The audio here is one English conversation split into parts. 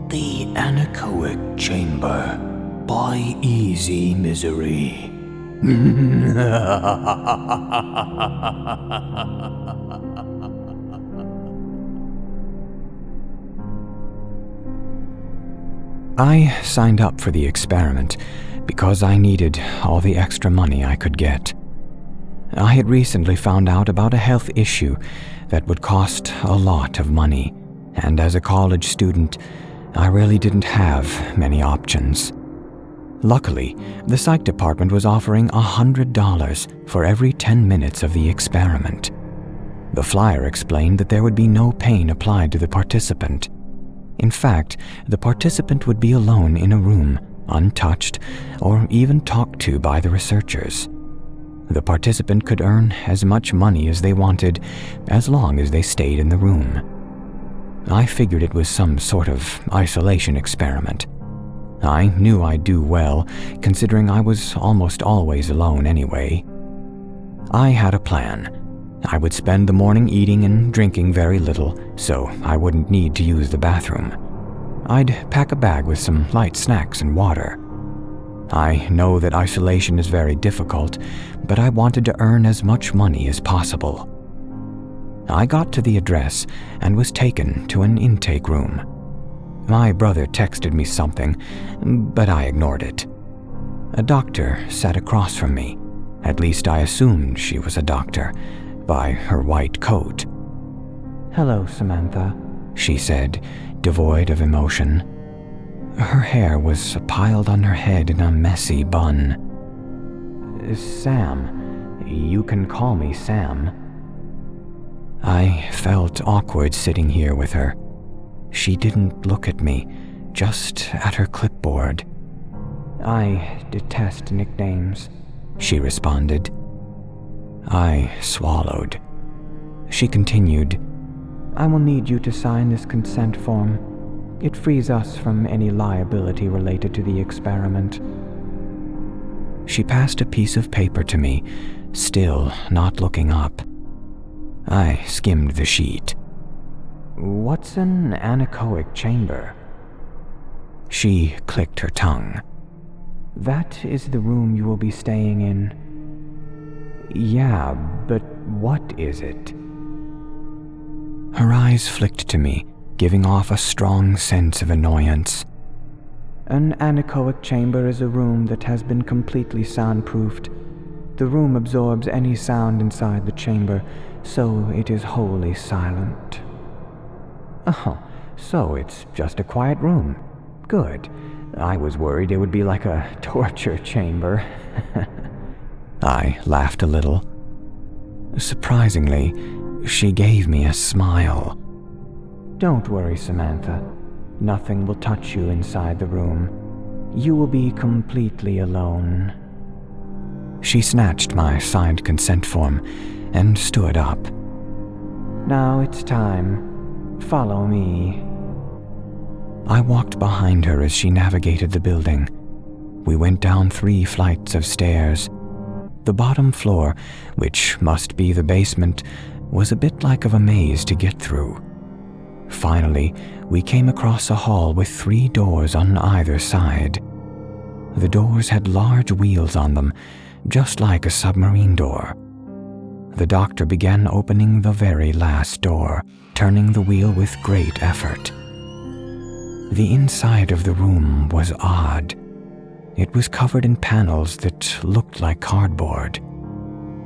The Anechoic Chamber by Easy Misery. I signed up for the experiment because I needed all the extra money I could get. I had recently found out about a health issue that would cost a lot of money, and as a college student, I really didn't have many options. Luckily, the psych department was offering $100 for every 10 minutes of the experiment. The flyer explained that there would be no pain applied to the participant. In fact, the participant would be alone in a room, untouched or even talked to by the researchers. The participant could earn as much money as they wanted as long as they stayed in the room. I figured it was some sort of isolation experiment. I knew I'd do well, considering I was almost always alone anyway. I had a plan. I would spend the morning eating and drinking very little, so I wouldn't need to use the bathroom. I'd pack a bag with some light snacks and water. I know that isolation is very difficult, but I wanted to earn as much money as possible. I got to the address and was taken to an intake room. My brother texted me something, but I ignored it. A doctor sat across from me. At least I assumed she was a doctor, by her white coat. "Hello, Samantha," she said, devoid of emotion. Her hair was piled on her head in a messy bun. "Sam, you can call me Sam." I felt awkward sitting here with her. She didn't look at me, just at her clipboard. "I detest nicknames," she responded. I swallowed. She continued, "I will need you to sign this consent form. It frees us from any liability related to the experiment." She passed a piece of paper to me, still not looking up. I skimmed the sheet. "What's an anechoic chamber?" She clicked her tongue. "That is the room you will be staying in." "Yeah, but what is it?" Her eyes flicked to me, giving off a strong sense of annoyance. "An anechoic chamber is a room that has been completely soundproofed. The room absorbs any sound inside the chamber, so it is wholly silent." "Oh, so it's just a quiet room. Good. I was worried it would be like a torture chamber." I laughed a little. Surprisingly, she gave me a smile. "Don't worry, Samantha. Nothing will touch you inside the room. You will be completely alone." She snatched my signed consent form and stood up. "Now it's time. Follow me." I walked behind her as she navigated the building. We went down 3 flights of stairs. The bottom floor, which must be the basement, was a bit like of a maze to get through. Finally, we came across a hall with 3 doors on either side. The doors had large wheels on them, just like a submarine door. The doctor began opening the very last door, turning the wheel with great effort. The inside of the room was odd. It was covered in panels that looked like cardboard.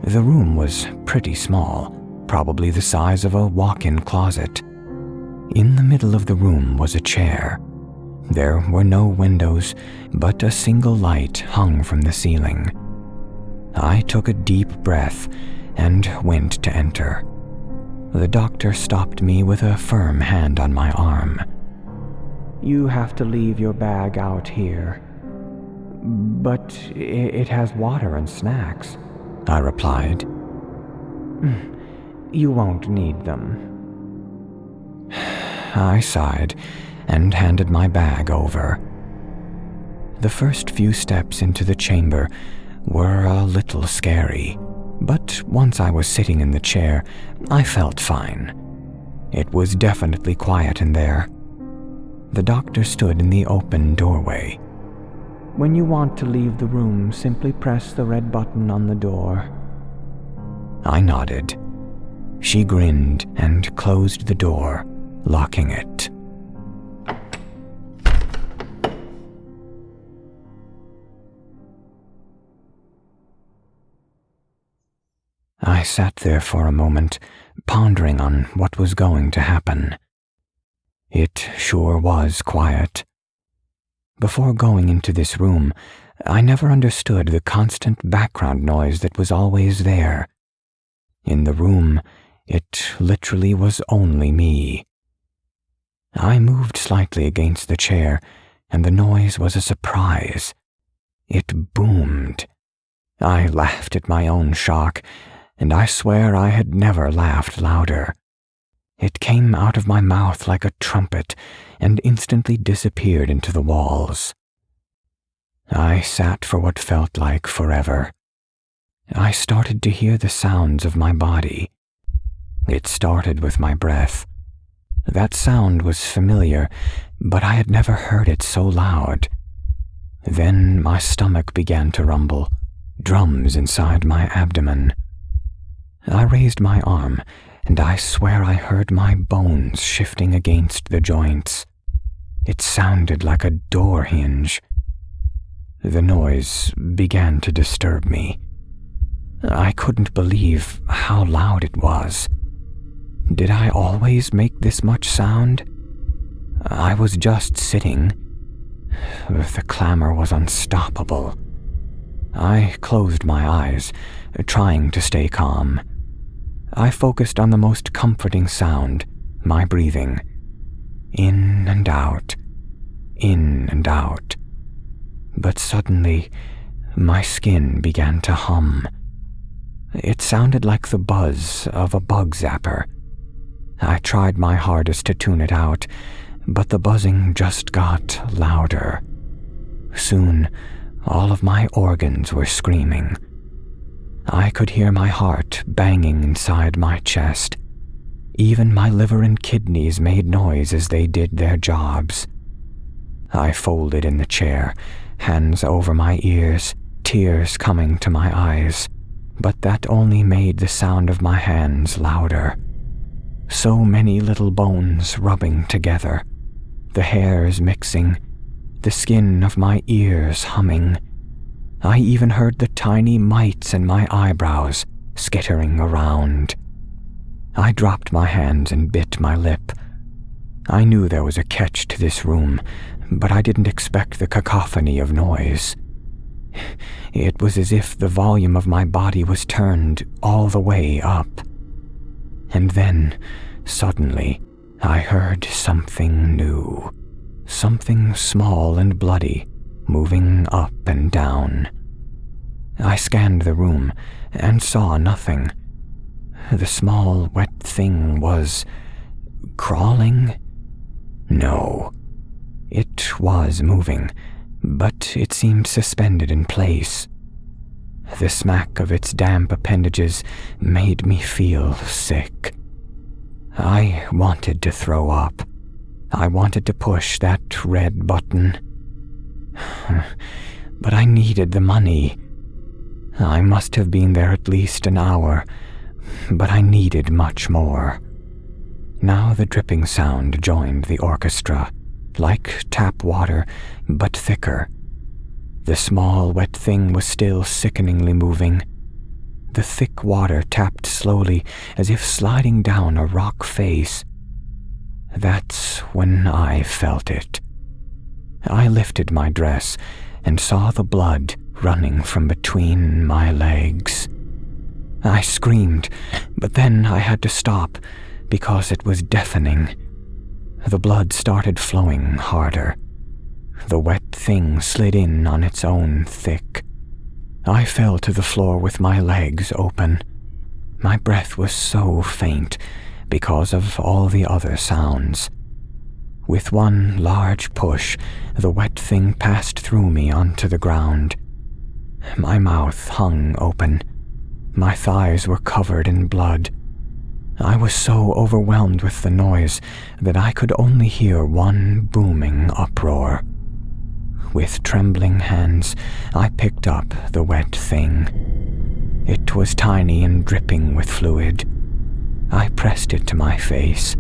The room was pretty small, probably the size of a walk-in closet. In the middle of the room was a chair. There were no windows, but a single light hung from the ceiling. I took a deep breath and went to enter. The doctor stopped me with a firm hand on my arm. "You have to leave your bag out here." "But it has water and snacks," I replied. "You won't need them." I sighed and handed my bag over. The first few steps into the chamber were a little scary, but once I was sitting in the chair, I felt fine. It was definitely quiet in there. The doctor stood in the open doorway. "When you want to leave the room, simply press the red button on the door." I nodded. She grinned and closed the door, locking it. I sat there for a moment, pondering on what was going to happen. It sure was quiet. Before going into this room, I never understood the constant background noise that was always there. In the room, it literally was only me. I moved slightly against the chair, and the noise was a surprise. It boomed. I laughed at my own shock, and I swear I had never laughed louder. It came out of my mouth like a trumpet and instantly disappeared into the walls. I sat for what felt like forever. I started to hear the sounds of my body. It started with my breath. That sound was familiar, but I had never heard it so loud. Then my stomach began to rumble, drums inside my abdomen. I raised my arm, and I swear I heard my bones shifting against the joints. It sounded like a door hinge. The noise began to disturb me. I couldn't believe how loud it was. Did I always make this much sound? I was just sitting. The clamor was unstoppable. I closed my eyes, trying to stay calm. I focused on the most comforting sound, my breathing. In and out, in and out. But suddenly, my skin began to hum. It sounded like the buzz of a bug zapper. I tried my hardest to tune it out, but the buzzing just got louder. Soon, all of my organs were screaming. I could hear my heart banging inside my chest. Even my liver and kidneys made noise as they did their jobs. I folded in the chair, hands over my ears, tears coming to my eyes, but that only made the sound of my hands louder. So many little bones rubbing together, the hairs mixing, the skin of my ears humming. I even heard the tiny mites in my eyebrows skittering around. I dropped my hands and bit my lip. I knew there was a catch to this room, but I didn't expect the cacophony of noise. It was as if the volume of my body was turned all the way up. And then, suddenly, I heard something new, something small and bloody, moving up and down. I scanned the room and saw nothing. The small, wet thing was crawling? No. It was moving, but it seemed suspended in place. The smack of its damp appendages made me feel sick. I wanted to throw up. I wanted to push that red button. But I needed the money. I must have been there at least an hour, but I needed much more. Now the dripping sound joined the orchestra, like tap water, but thicker. The small, wet thing was still sickeningly moving. The thick water tapped slowly, as if sliding down a rock face. That's when I felt it. I lifted my dress and saw the blood running from between my legs. I screamed, but then I had to stop because it was deafening. The blood started flowing harder. The wet thing slid in on its own thick. I fell to the floor with my legs open. My breath was so faint because of all the other sounds. With one large push, the wet thing passed through me onto the ground. My mouth hung open. My thighs were covered in blood. I was so overwhelmed with the noise that I could only hear one booming uproar. With trembling hands, I picked up the wet thing. It was tiny and dripping with fluid. I pressed it to my face.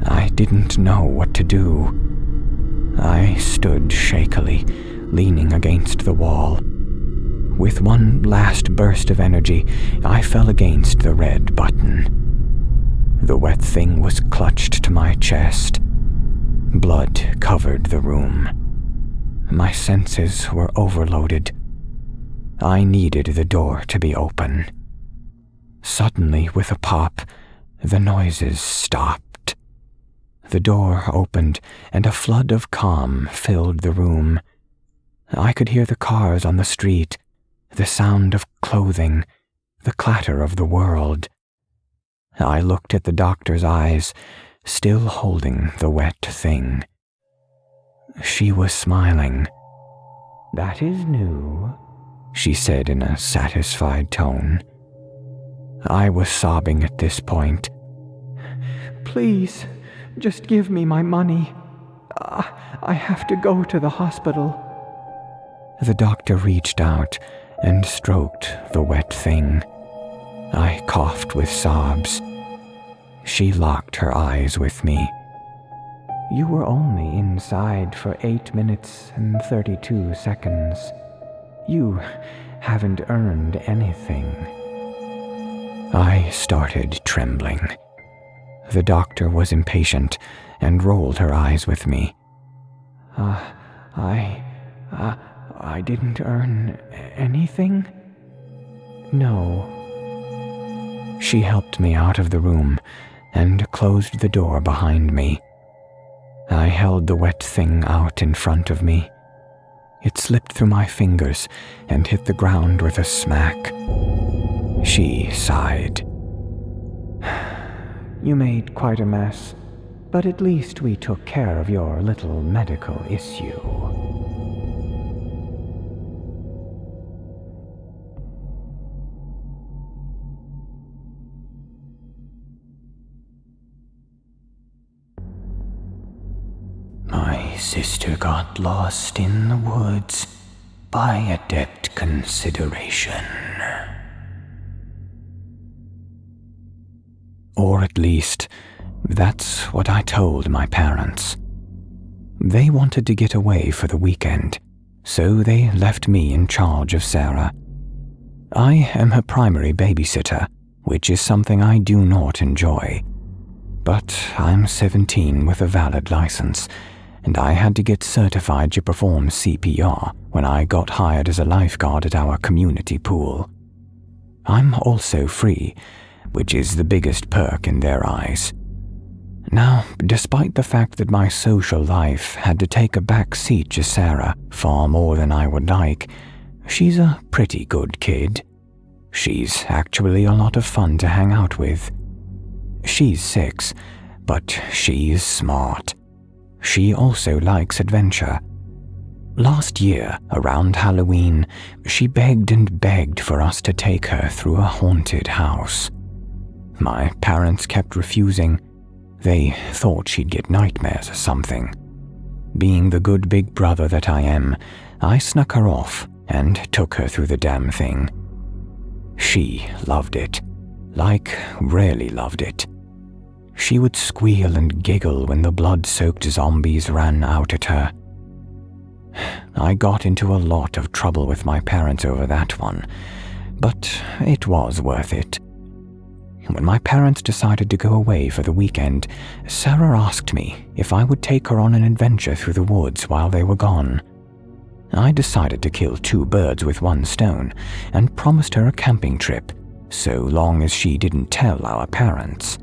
I didn't know what to do. I stood shakily, leaning against the wall. With one last burst of energy, I fell against the red button. The wet thing was clutched to my chest. Blood covered the room. My senses were overloaded. I needed the door to be open. Suddenly, with a pop, the noises stopped. The door opened, and a flood of calm filled the room. I could hear the cars on the street, the sound of clothing, the clatter of the world. I looked at the doctor's eyes, still holding the wet thing. She was smiling. "That is new," she said in a satisfied tone. I was sobbing at this point. "Please, just give me my money. I have to go to the hospital." The doctor reached out and stroked the wet thing. I coughed with sobs. She locked her eyes with me. "You were only inside for 8 minutes and 32 seconds. You haven't earned anything." I started trembling. The doctor was impatient and rolled her eyes with me. I didn't earn anything?" "No." She helped me out of the room and closed the door behind me. I held the wet thing out in front of me. It slipped through my fingers and hit the ground with a smack. She sighed. "You made quite a mess, but at least we took care of your little medical issue." My sister got lost in the woods by adept consideration. Or at least, that's what I told my parents. They wanted to get away for the weekend, so they left me in charge of Sarah. I am her primary babysitter, which is something I do not enjoy. But I'm 17 with a valid license, and I had to get certified to perform CPR when I got hired as a lifeguard at our community pool. I'm also free, which is the biggest perk in their eyes. Now, despite the fact that my social life had to take a back seat to Sarah far more than I would like, she's a pretty good kid. She's actually a lot of fun to hang out with. She's 6, but she's smart. She also likes adventure. Last year, around Halloween, she begged and begged for us to take her through a haunted house. My parents kept refusing. They thought she'd get nightmares or something. Being the good big brother that I am, I snuck her off and took her through the damn thing. She loved it. Like, really loved it. She would squeal and giggle when the blood-soaked zombies ran out at her. I got into a lot of trouble with my parents over that one, but it was worth it. When my parents decided to go away for the weekend, Sarah asked me if I would take her on an adventure through the woods while they were gone. I decided to kill 2 birds with 1 stone and promised her a camping trip, so long as she didn't tell our parents.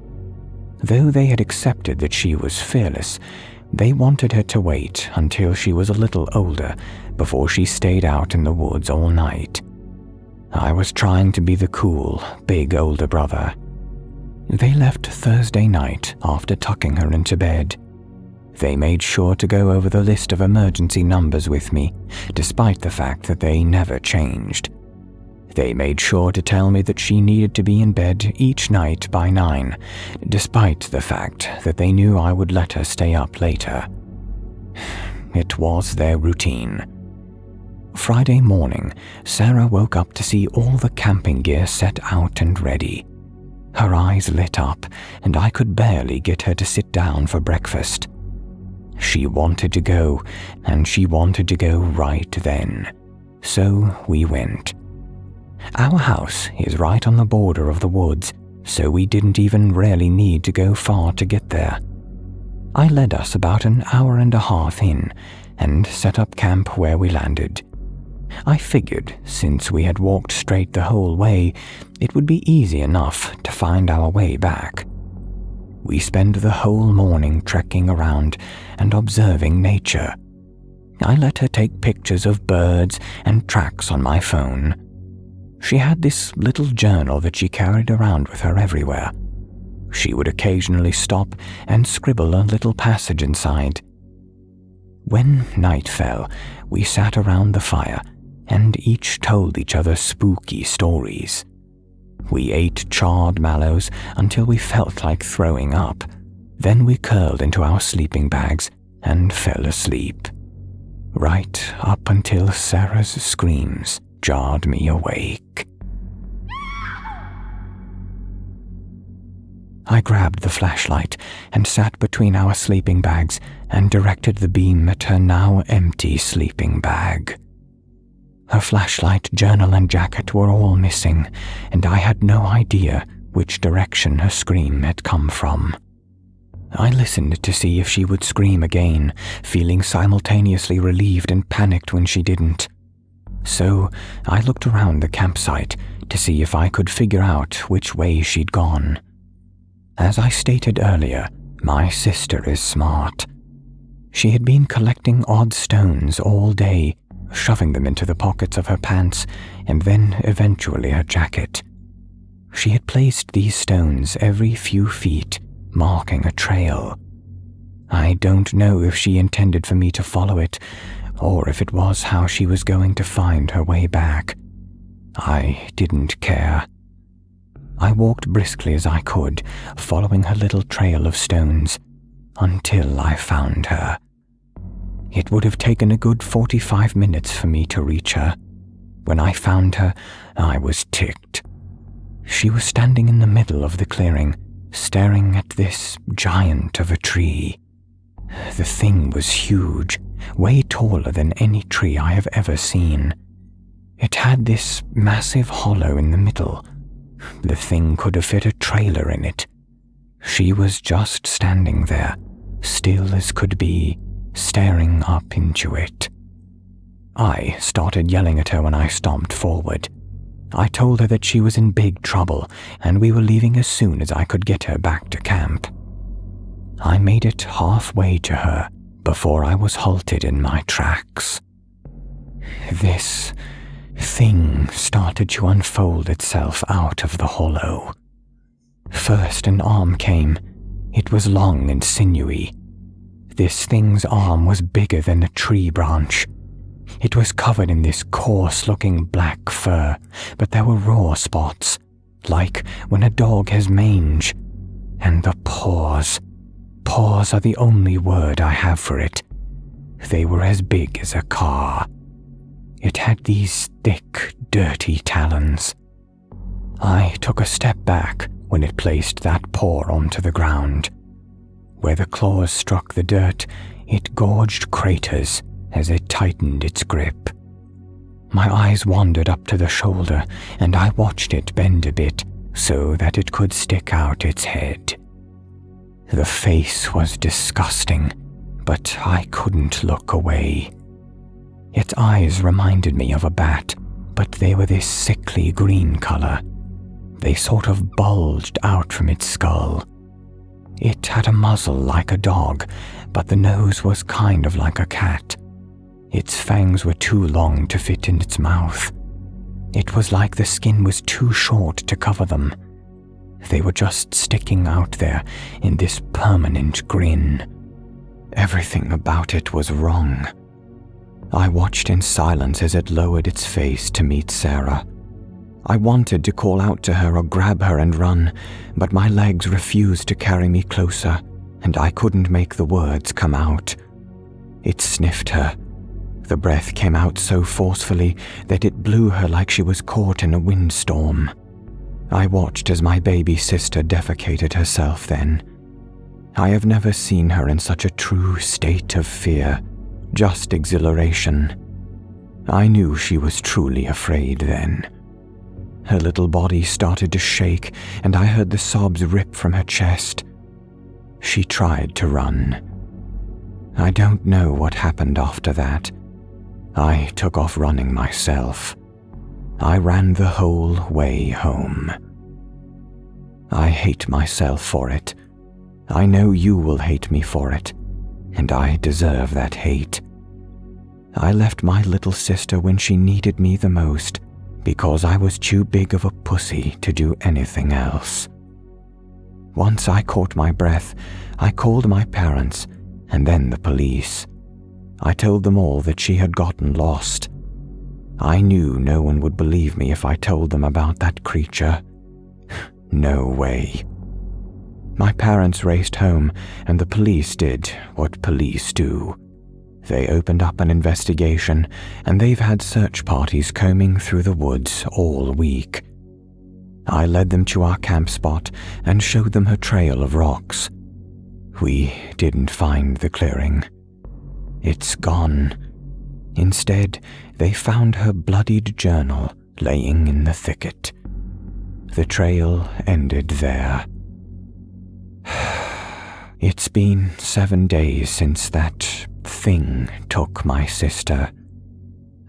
Though they had accepted that she was fearless, they wanted her to wait until she was a little older before she stayed out in the woods all night. I was trying to be the cool, big older brother. They left Thursday night after tucking her into bed. They made sure to go over the list of emergency numbers with me, despite the fact that they never changed. They made sure to tell me that she needed to be in bed each night by 9, despite the fact that they knew I would let her stay up later. It was their routine. Friday morning, Sarah woke up to see all the camping gear set out and ready. Her eyes lit up, and I could barely get her to sit down for breakfast. She wanted to go, and she wanted to go right then. So we went. Our house is right on the border of the woods, so we didn't even really need to go far to get there. I led us about an hour and a half in, and set up camp where we landed. I figured, since we had walked straight the whole way, it would be easy enough to find our way back. We spent the whole morning trekking around and observing nature. I let her take pictures of birds and tracks on my phone. She had this little journal that she carried around with her everywhere. She would occasionally stop and scribble a little passage inside. When night fell, we sat around the fire and each told each other spooky stories. We ate charred mallows until we felt like throwing up. Then we curled into our sleeping bags and fell asleep. Right up until Sarah's screams jarred me awake. I grabbed the flashlight and sat between our sleeping bags and directed the beam at her now empty sleeping bag. Her flashlight, journal, and jacket were all missing, and I had no idea which direction her scream had come from. I listened to see if she would scream again, feeling simultaneously relieved and panicked when she didn't. So I looked around the campsite to see if I could figure out which way she'd gone. As I stated earlier, my sister is smart. She had been collecting odd stones all day, shoving them into the pockets of her pants and then eventually her jacket. She had placed these stones every few feet, marking a trail. I don't know if she intended for me to follow it, or if it was how she was going to find her way back. I didn't care. I walked briskly as I could, following her little trail of stones, until I found her. It would have taken a good 45 minutes for me to reach her. When I found her, I was ticked. She was standing in the middle of the clearing, staring at this giant of a tree. The thing was huge, way taller than any tree I have ever seen. It had this massive hollow in the middle. The thing could have fit a trailer in it. She was just standing there, still as could be, staring up into it. I started yelling at her when I stomped forward. I told her that she was in big trouble and we were leaving as soon as I could get her back to camp. I made it halfway to her before I was halted in my tracks. This thing started to unfold itself out of the hollow. First an arm came. It was long and sinewy. This thing's arm was bigger than a tree branch. It was covered in this coarse-looking black fur, but there were raw spots, like when a dog has mange. And the paws. Paws are the only word I have for it. They were as big as a car. It had these thick, dirty talons. I took a step back when it placed that paw onto the ground. Where the claws struck the dirt, it gorged craters as it tightened its grip. My eyes wandered up to the shoulder, and I watched it bend a bit so that it could stick out its head. The face was disgusting, but I couldn't look away. Its eyes reminded me of a bat, but they were this sickly green color. They sort of bulged out from its skull. It had a muzzle like a dog, but the nose was kind of like a cat. Its fangs were too long to fit in its mouth. It was like the skin was too short to cover them. They were just sticking out there in this permanent grin. Everything about it was wrong. I watched in silence as it lowered its face to meet Sarah. I wanted to call out to her or grab her and run, but my legs refused to carry me closer, and I couldn't make the words come out. It sniffed her. The breath came out so forcefully that it blew her like she was caught in a windstorm. I watched as my baby sister defecated herself then. I have never seen her in such a true state of fear, just exhilaration. I knew she was truly afraid then. Her little body started to shake, and I heard the sobs rip from her chest. She tried to run. I don't know what happened after that. I took off running myself. I ran the whole way home. I hate myself for it. I know you will hate me for it, and I deserve that hate. I left my little sister when she needed me the most, because I was too big of a pussy to do anything else. Once I caught my breath, I called my parents and then the police. I told them all that she had gotten lost. I knew no one would believe me if I told them about that creature. No way. My parents raced home, and the police did what police do. They opened up an investigation, and they've had search parties combing through the woods all week. I led them to our camp spot and showed them her trail of rocks. We didn't find the clearing. It's gone. Instead, they found her bloodied journal laying in the thicket. The trail ended there. It's been 7 days since that thing took my sister.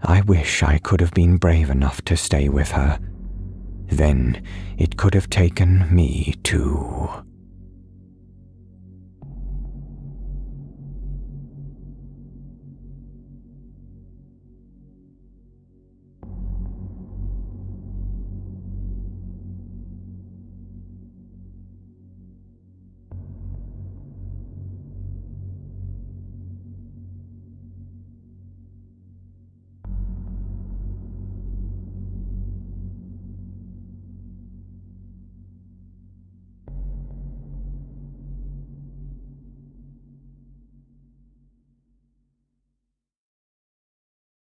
I wish I could have been brave enough to stay with her. Then it could have taken me too.